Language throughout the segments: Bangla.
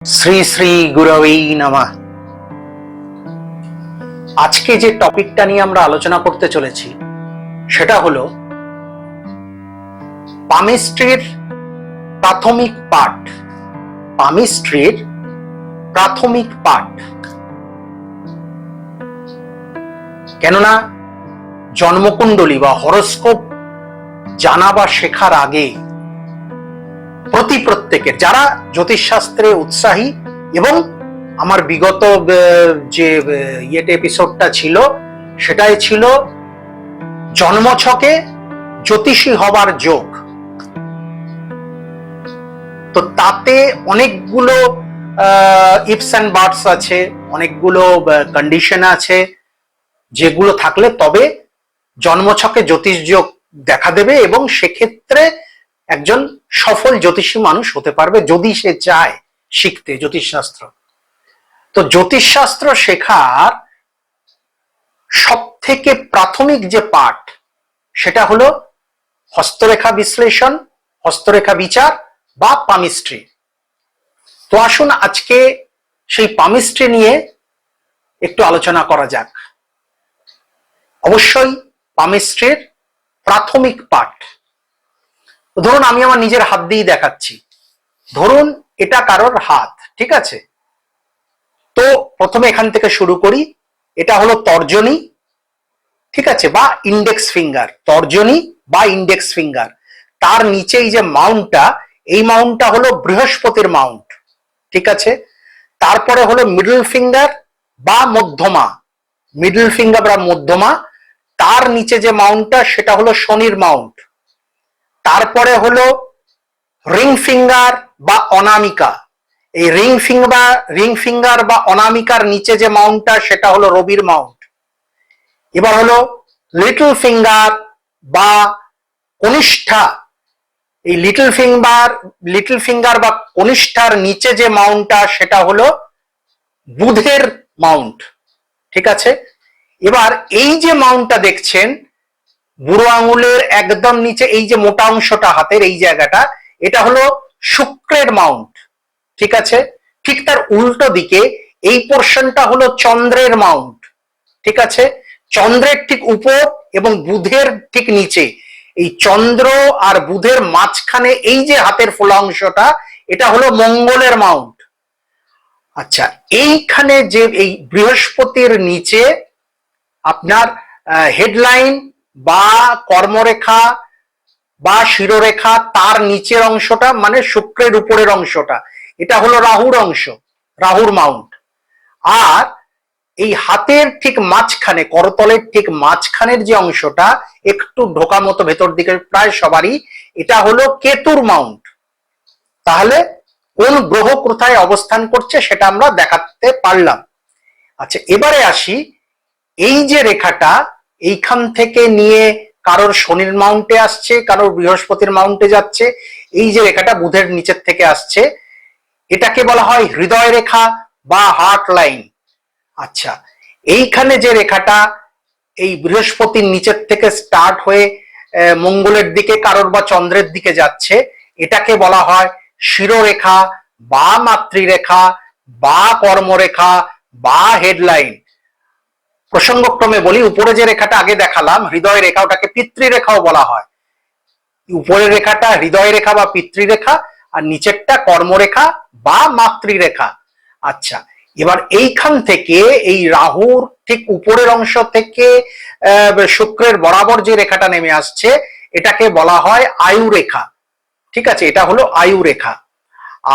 শ্রী শ্রী গুরবে নমঃ। আজকে যে টপিকটা নিয়ে আমরা আলোচনা করতে চলেছি সেটা হলো পামিস্ট্রির প্রাথমিক পাঠ। পামিস্ট্রির প্রাথমিক পাঠ, কেননা জন্মকুণ্ডলী বা হরোস্কোপ জানা বা শেখার আগে প্রত্যেকের যারা জ্যোতিষশাস্ত্রে উৎসাহী, এবং আমার বিগত যে এপিসোডটা ছিল সেটাই ছিল জন্মছকে জ্যোতিষী হবার যোগ। তো তাতে অনেকগুলো ইফস অ্যান্ড বাটস আছে, অনেকগুলো কন্ডিশন আছে, যেগুলো থাকলে তবে জন্মছকে জ্যোতিষ যোগ দেখা দেবে এবং সেক্ষেত্রে একজন সফল জ্যোতিষী মানুষ হতে পারবে যদি সে চায় শিখতে জ্যোতিষশাস্ত্র। তো জ্যোতিষশাস্ত্র শেখার সব থেকে প্রাথমিক যে পাঠ সেটা হলো হস্তরেখা বিশ্লেষণ, হস্তরেখা বিচার বা পামিস্ট্রি। তো আসুন আজকে সেই পামিস্ট্রি নিয়ে একটু আলোচনা করা যাক। অবশ্যই পামিস্ট্রির প্রাথমিক পাঠ, ধরুন আমি আমার নিজের হাত দিয়েই দেখাচ্ছি। ধরুন এটা কারোর হাত, ঠিক আছে? তো প্রথমে এখান থেকে শুরু করি। এটা হলো তর্জনী, ঠিক আছে, বা ইন্ডেক্স ফিঙ্গার। তর্জনী বা ইন্ডেক্স ফিঙ্গার, তার নিচে এই যে মাউন্টটা, এই মাউন্টটা হলো বৃহস্পতির মাউন্ট, ঠিক আছে। তারপরে হলো মিডল ফিঙ্গার বা মধ্যমা, মিডল ফিঙ্গার বা মধ্যমা, তার নিচে যে মাউন্টটা সেটা হলো শনির মাউন্ট। তারপরে হলো রিং ফিঙ্গার বা অনামিকা। এই রিং ফিঙ্গার বা অনামিকার নিচে যে মাউন্টটা সেটা হলো রবির মাউন্ট। এবার হলো লিটল ফিঙ্গার বা কনিষ্ঠা। এই লিটল ফিঙ্গার বা কনিষ্ঠার নিচে যে মাউন্টটা সেটা হলো বুধের মাউন্ট, ঠিক আছে। এবার এই যে মাউন্টটা দেখছেন বুড়ো আঙুলের একদম নিচে, এই যে মোটা অংশটা হাতের এই জায়গাটা, এটা হলো শুক্রের মাউন্ট, ঠিক আছে। ঠিক তার উল্টো দিকে এই পোর্শনটা হলো চন্দ্রের মাউন্ট, ঠিক আছে। চন্দ্রের ঠিক উপর এবং বুধের ঠিক নিচে, এই চন্দ্র আর বুধের মাঝখানে এই যে হাতের ফোলা অংশটা, এটা হলো মঙ্গলের মাউন্ট। আচ্ছা, এইখানে যে এই বৃহস্পতির নিচে আপনার হেডলাইন বা কর্মরেখা বা শিরোরেখা, তার নিচের অংশটা মানে শুক্রের উপরের অংশটা, এটা হলো রাহুর অংশ, রাহুর মাউন্ট। আর এই হাতের ঠিক মাঝখানে, করতলের ঠিক মাঝখানের যে অংশটা একটু ঢোকা মতো ভেতর দিকে প্রায় সবারই, এটা হলো কেতুর মাউন্ট। তাহলে কোন গ্রহ কোথায় অবস্থান করছে সেটা আমরা দেখাতে পারলাম। আচ্ছা, এবারে আসি, এই যে রেখাটা এইখান থেকে নিয়ে কারোর শনির মাউন্টে আসছে, কারোর বৃহস্পতির মাউন্টে যাচ্ছে, এই যে রেখাটা বুধের নিচের থেকে আসছে, এটাকে বলা হয় হৃদয় রেখা বা হার্ট লাইন। আচ্ছা, এইখানে যে রেখাটা এই বৃহস্পতির নিচের থেকে স্টার্ট হয়ে মঙ্গলের দিকে কারোর বা চন্দ্রের দিকে যাচ্ছে, এটাকে বলা হয় শিরোরেখা বা মাতৃরেখা বা কর্মরেখা বা হেডলাইন। প্রসঙ্গক্রমে বলি, উপরে যে রেখাটা আগে দেখালাম হৃদয় রেখা, ওটাকে পিতৃরেখাও বলা হয়। উপরের রেখাটা হৃদয় রেখা বা পিতৃরেখা, আর নিচেরটা কর্মরেখা বা মাতৃরেখা। আচ্ছা, এবার এইখান থেকে এই রাহুর ঠিক উপরের অংশ থেকে শুক্রের বরাবর যে রেখাটা নেমে আসছে, এটাকে বলা হয় আয়ু রেখা, ঠিক আছে। এটা হলো আয়ু রেখা।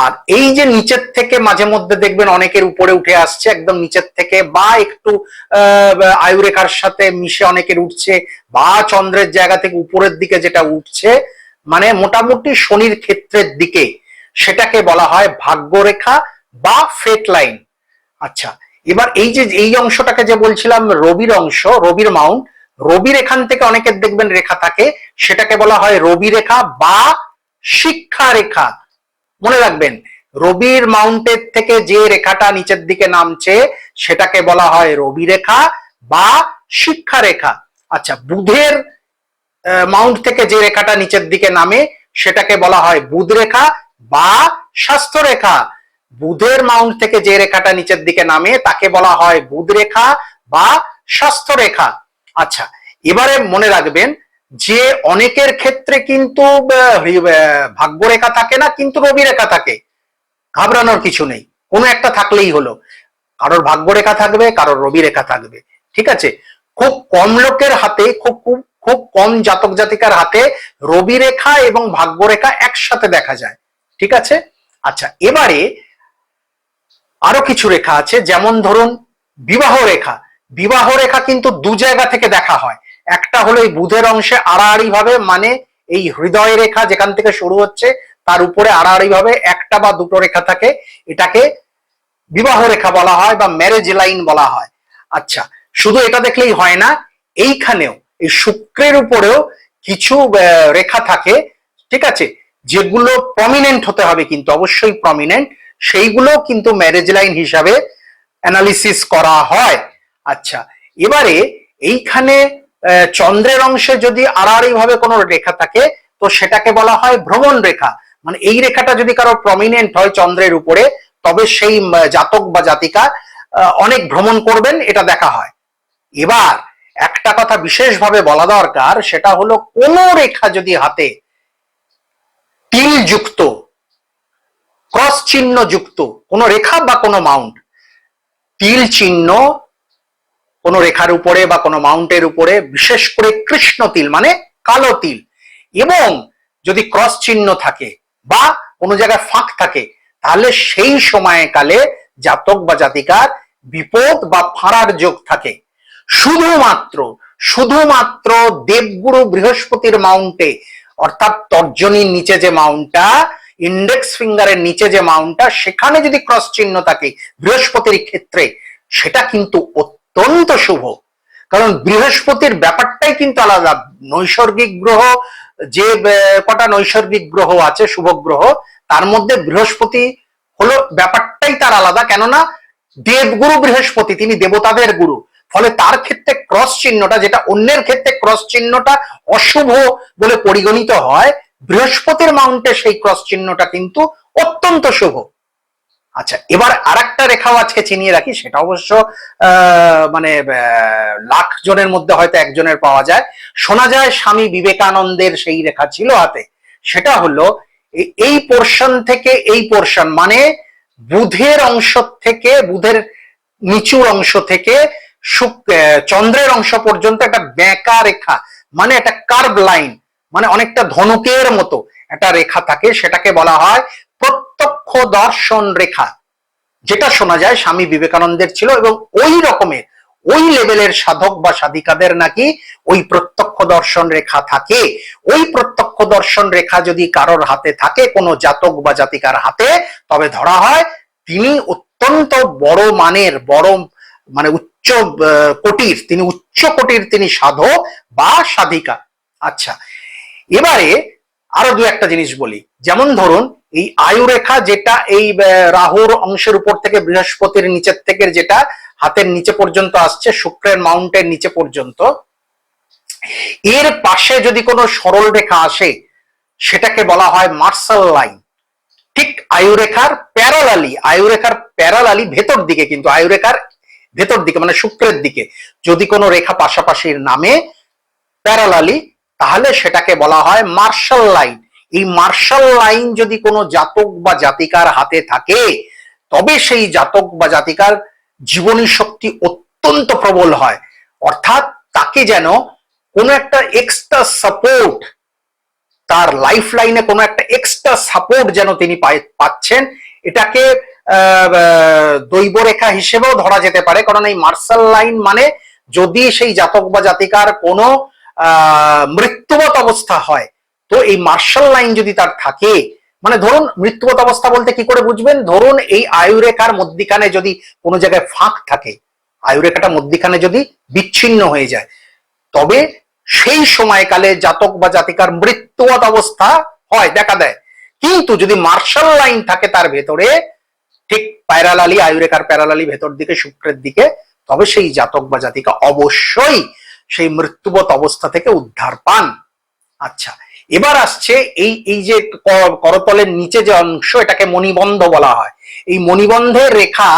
আর এই যে নিচের থেকে মাঝে মধ্যে দেখবেন অনেকের উপরে উঠে আসছে একদম নিচের থেকে, বা একটু আয়ু রেখার সাথে মিশে অনেকের উঠছে, বা চন্দ্রের জায়গা থেকে উপরের দিকে যেটা উঠছে, মানে মোটামুটি শনির ক্ষেত্রের দিকে, সেটাকে বলা হয় ভাগ্যরেখা বা ফেট লাইন। আচ্ছা, এবার এই যে এই অংশটাকে যে বলছিলাম রবির অংশ, রবির মাউন্ট, রবির এখান থেকে অনেকের দেখবেন রেখা থাকে, সেটাকে বলা হয় রবি রেখা বা শিক্ষা রেখা। মনে রাখবেন, রবির মাউন্টের থেকে যে রেখাটা নিচের দিকে নামছে সেটাকে বলা হয় রবি রেখা বা শিক্ষা রেখা। আচ্ছা, বুধের মাউন্ট থেকে যে রেখাটা নিচের দিকে নামে সেটাকে বলা হয় বুধ রেখা বা স্বাস্থ্য রেখা বুধের মাউন্ট থেকে যে রেখাটা নিচের দিকে নামে তাকে বলা হয় বুধ রেখা বা স্বাস্থ্য রেখা। আচ্ছা, এবারে মনে রাখবেন যে অনেকের ক্ষেত্রে কিন্তু ভাগ্য রেখা থাকে না, কিন্তু রবি রেখা থাকে। ঘাবড়ানোর কিছু নেই, কোনো একটা থাকলেই হলো। কারোর ভাগ্য রেখা থাকবে, কারোর রবি রেখা থাকবে, ঠিক আছে। খুব কম লোকের হাতে, খুব খুব খুব কম জাতক জাতিকার হাতে রবি রেখা এবং ভাগ্য রেখা একসাথে দেখা যায়, ঠিক আছে। আচ্ছা, এবারে আরো কিছু রেখা আছে, যেমন ধরুন বিবাহ রেখা। বিবাহ রেখা কিন্তু দু জায়গা থেকে দেখা হয়। একটা হলো এই বুধের অংশে আড়াআড়ি ভাবে, মানে এই হৃদয় রেখা যেখান থেকে শুরু হচ্ছে তার উপরে আড়াআড়ি ভাবে একটা বা দুটো রেখা থাকে, এটাকে বিবাহ রেখা বলা হয় বা ম্যারেজ লাইন বলা হয়। আচ্ছা, শুধু এটা দেখলেই হয় না, এইখানেও এই শুক্রের উপরেও কিছু রেখা থাকে, ঠিক আছে, যেগুলো প্রমিনেন্ট হতে হবে, কিন্তু অবশ্যই প্রমিনেন্ট, সেইগুলো কিন্তু ম্যারেজ লাইন হিসাবে অ্যানালিসিস করা হয়। আচ্ছা, এবারে এইখানে চন্দ্রের অংশে যদি আড়াআড়ি ভাবে কোনো রেখা থাকে তো সেটাকে বলা হয় ভ্রমণ রেখা। মানে এই রেখাটা যদি কারো প্রমিনেন্ট হয় চন্দ্রের উপরে, তবে সেই জাতক বা জাতিকা অনেক ভ্রমণ করবেন, এটা দেখা হয়। এবার একটা কথা বিশেষভাবে বলা দরকার, সেটা হলো কোন রেখা যদি হাতে তিল যুক্ত, ক্রস চিহ্ন যুক্ত কোন রেখা বা কোনো মাউন্ট, তিল চিহ্ন কোন রেখার উপরে বা কোনো মাউন্টের উপরে, বিশেষ করে কৃষ্ণ তিল মানে কালো তিল, এবং যদি ক্রস চিহ্ন থাকে বা কোনো জায়গায় ফাঁক থাকে, তাহলে সেই সময়কালে জাতক বা জাতিকার বিপদ বা ফাঁড়ার যোগ থাকে। শুধুমাত্র শুধুমাত্র দেবগুরু বৃহস্পতির মাউন্টে, অর্থাৎ তর্জনীর নিচে যে মাউন্টটা, ইন্ডেক্স ফিঙ্গারের নিচে যে মাউন্টটা, সেখানে যদি ক্রস চিহ্ন থাকে বৃহস্পতির ক্ষেত্রে, সেটা কিন্তু অত্যন্ত শুভ। কারণ বৃহস্পতির ব্যাপারটাই কিন্তু আলাদা। নৈসর্গিক গ্রহ, যে কটা নৈসর্গিক গ্রহ আছে শুভ গ্রহ, তার মধ্যে বৃহস্পতি হলো ব্যাপারটাই তার আলাদা। কেননা দেবগুরু বৃহস্পতি, তিনি দেবতাদের গুরু, ফলে তার ক্ষেত্রে ক্রস চিহ্নটা, যেটা অন্যের ক্ষেত্রে ক্রস চিহ্নটা অশুভ বলে পরিগণিত হয়, বৃহস্পতির মাউন্টে সেই ক্রস চিহ্নটা কিন্তু অত্যন্ত শুভ। আচ্ছা, এবার আরেকটা রেখাও আজকে চিনিয়ে রাখি, সেটা অবশ্য মানে লাখ জনের মধ্যে হয়তো একজনের পাওয়া যায়। শোনা যায় স্বামী বিবেকানন্দের সেই রেখা ছিল হাতে। সেটা হলো এই পোর্শন থেকে এই পোর্শন, মানে বুধের অংশ থেকে, বুধের নিচুর অংশ থেকে চন্দ্রের অংশ পর্যন্ত একটা বেঁকা রেখা, মানে একটা কার্ভ লাইন, মানে অনেকটা ধনুকের মতো একটা রেখা থাকে, সেটাকে বলা হয় প্রত্যক্ষ দর্শন রেখা। যেটা শোনা যায় স্বামী বিবেকানন্দের ছিল, এবং ওই রকমের ওই লেভেলের সাধক বা সাধিকাদের নাকি ওই প্রত্যক্ষ দর্শন রেখা থাকে। ওই প্রত্যক্ষ দর্শন রেখা যদি কারোর হাতে থাকে, কোনো জাতক বা জাতিকার হাতে, তবে ধরা হয় তিনি অত্যন্ত বড় মানের, বড় মানে উচ্চ কোটির, তিনি উচ্চ কোটির তিনি সাধক বা সাধিকা। আচ্ছা, এবারে আরো দু একটা জিনিস বলি। যেমন ধরুন এই আয়ু রেখা, যেটা এই রাহুর অংশের উপর থেকে বৃহস্পতির নিচের থেকে যেটা হাতের নিচে পর্যন্ত আসছে, শুক্রের মাউন্টের নিচে পর্যন্ত, এর পাশে যদি কোনো সরল রেখা আসে, সেটাকে বলা হয় মার্শাল লাইন। ঠিক আয়ুরেখার প্যারালালি, আয়ুরেখার প্যারালালি ভেতর দিকে, কিন্তু আয়ুরেখার ভেতর দিকে মানে শুক্রের দিকে যদি কোনো রেখা পাশাপাশি নামে প্যারালালি, তাহলে সেটাকে বলা হয় মার্শাল লাইন। এই মার্শাল লাইন যদি কোনো জাতক বা জাতিকার হাতে থাকে, তবে সেই জাতক বা জাতিকার জীবনী শক্তি অত্যন্ত প্রবল হয়। অর্থাৎ তাকে যেন কোনো একটা এক্সট্রা সাপোর্ট, তার লাইফ লাইনে কোনো একটা এক্সট্রা সাপোর্ট যেন তিনি পাচ্ছেন। এটাকে দৈব রেখা হিসেবেও ধরা যেতে পারে, কারণ এই মার্শাল লাইন মানে যদি সেই জাতক বা জাতিকার কোনো মৃত্যুবত অবস্থা হয়, তো এই মার্শাল লাইন যদি তার থাকে, মানে ধরুন মৃত্যুবত অবস্থা বলতে কি করে বুঝবেন, ধরুন এই আয়ুরেখার মধ্যিখানে যদি কোনো জায়গায় ফাঁক থাকে, আয়ুরেখাটা মধ্যিখানে যদি বিচ্ছিন্ন হয়ে যায়, তবে সেই সময়কালে জাতক বা জাতিকার মৃত্যুবত অবস্থা হয়, দেখা দেয়। কিন্তু যদি মার্শাল লাইন থাকে তার ভেতরে, ঠিক প্যারালালি, আয়ুরেখার প্যারালালি ভেতর দিকে শুক্রের দিকে, তবে সেই জাতক বা জাতিকা অবশ্যই সেই মৃত্যুবত অবস্থা থেকে উদ্ধার পান। আচ্ছা, এবার আসছে এই এই যে করতলের নিচে যে অংশ, এটাকে মণিবন্ধ বলা হয়। এই মণিবন্ধের রেখা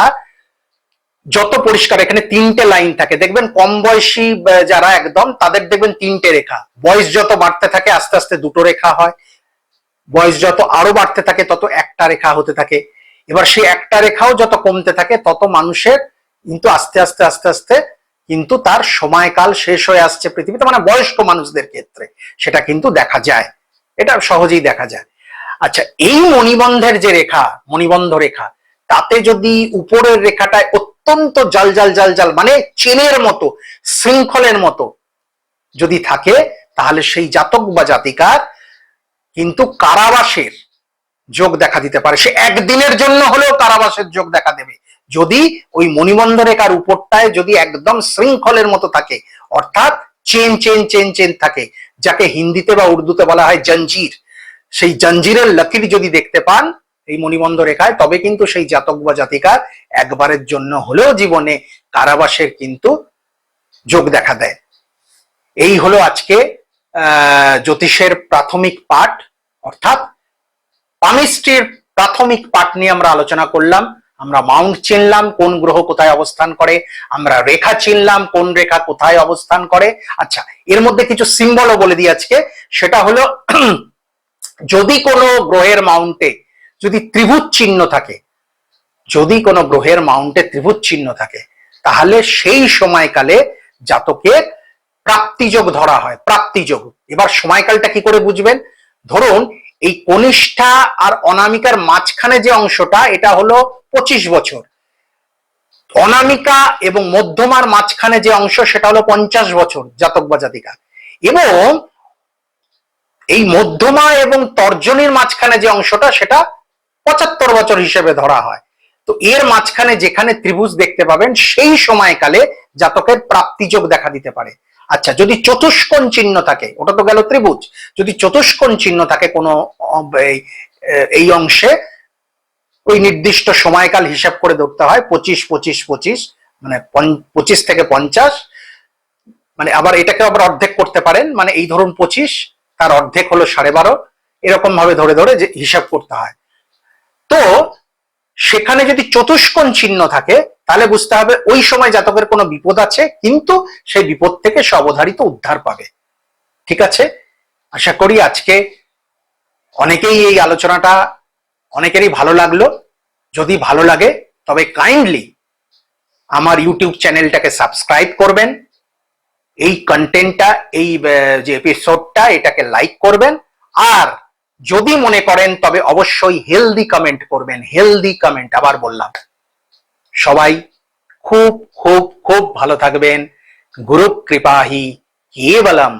যত পরিষ্কার, এখানে 3টে লাইন থাকে, দেখবেন কম বয়সী যারা একদম তাদের দেখবেন 3টে রেখা, বয়স যত বাড়তে থাকে আস্তে আস্তে 2টো রেখা হয়, বয়স যত আরো বাড়তে থাকে তত একটা রেখা হতে থাকে। এবার সেই একটা রেখাও যত কমতে থাকে তত মানুষের কিন্তু আস্তে আস্তে আস্তে আস্তে কিন্তু তার সময়কাল শেষ হয়ে আসছে পৃথিবীতে, মানে বয়স্ক মানুষদের ক্ষেত্রে সেটা কিন্তু দেখা যায়, এটা সহজেই দেখা যায়। আচ্ছা, এই মণিবন্ধের যে রেখা, মণিবন্ধ রেখা, তাতে যদি উপরের রেখাটায় অত্যন্ত জাল জাল জাল জাল মানে চেনের মতো, শৃঙ্খলের মতো যদি থাকে, তাহলে সেই জাতক বা জাতিকার কিন্তু কারাবাসের যোগ দেখা দিতে পারে। সে একদিনের জন্য হলেও কারাবাসের যোগ দেখা দেবে যদি ওই মণিবন্ধ রেখার উপরটায় যদি একদম শৃঙ্খলের মতো থাকে, অর্থাৎ চেন চেন চেন চেন থাকে, যাকে হিন্দিতে বা উর্দুতে বলা হয় জঞ্জির। সেই জঞ্জিরের লকির যদি দেখতে পান এই মণিবন্ধ রেখায়, তবে কিন্তু সেই জাতক বা জাতিকার একবারের জন্য হলেও জীবনে কারাবাসের কিন্তু যোগ দেখা দেয়। এই হলো আজকে জ্যোতিষের প্রাথমিক পাঠ, অর্থাৎ পামিস্ট্রির প্রাথমিক পাঠ নিয়ে আমরা আলোচনা করলাম। আমরা মাউন্ট চিনলাম, কোন গ্রহ কোথায় অবস্থান করে, আমরা রেখা চিনলাম, কোন রেখা কোথায় অবস্থান করে। আচ্ছা, এর মধ্যে কিছু সিম্বলও বলে দিই আজকে, সেটা হলো যদি কোনো গ্রহের মাউন্টে যদি ত্রিভুজ চিহ্ন থাকে, যদি কোনো গ্রহের মাউন্টে ত্রিভুজ চিহ্ন থাকে, তাহলে সেই সময়কালে জাতকের প্রাপ্তিযোগ ধরা হয়, প্রাপ্তিযোগ। এবার সময়কালটা কি করে বুঝবেন? ধরুন এই কনিষ্ঠা আর অনামিকার মাঝখানে যে অংশটা, এটা হলো 25 বছর, অনামিকা এবং মধ্যমার মাঝখানে যে অংশ সেটা হলো 50 বছর জাতক বা জাতিকা, এবং এই মধ্যমা এবং তর্জনীর মাঝখানে যে অংশটা সেটা 75 বছর হিসেবে ধরা হয়। তো এর মাঝখানে যেখানে ত্রিভুজ দেখতে পাবেন সেই সময়কালে জাতকের প্রাপ্তিযোগ দেখা দিতে পারে। আচ্ছা, যদি চতুষ্কোণ চিহ্ন থাকে, ওটা তো গেল ত্রিভুজ, যদি চতুষ্কোণ চিহ্ন থাকে কোনো এই অংশে, ওই নির্দিষ্ট সময়কাল হিসাব করে ধরতে হয় 25 25 25, মানে 25 থেকে 50, মানে আবার এটাকে আবার অর্ধেক করতে পারেন, মানে এই ধরুন 25, তার অর্ধেক হলো 12.5, এরকম ভাবে ধরে ধরে যে হিসাব করতে হয়। তো সেখানে যদি চতুষ্কোণ চিহ্ন থাকে তাহলে বুঝতে হবে ওই সময় জাতকের কোনো বিপদ আছে, কিন্তু সেই বিপদ থেকে সে অবধারিত উদ্ধার পাবে। ঠিক আছে, আশা করি আজকে অনেকেই এই আলোচনাটা অনেকেরই ভালো লাগলো। যদি ভালো লাগে তবে কাইন্ডলি আমার ইউটিউব চ্যানেলটাকে সাবস্ক্রাইব করবেন, এই কন্টেন্টটা, এই যে এপিসোডটা, এটাকে লাইক করবেন, আর যদি মনে করেন তবে অবশ্যই হেলদি কমেন্ট করবেন, হেলদি কমেন্ট। আবার বললাম, সবাই খুব খুব খুব ভালো থাকবেন। গুরু কৃপাহি কেবলম।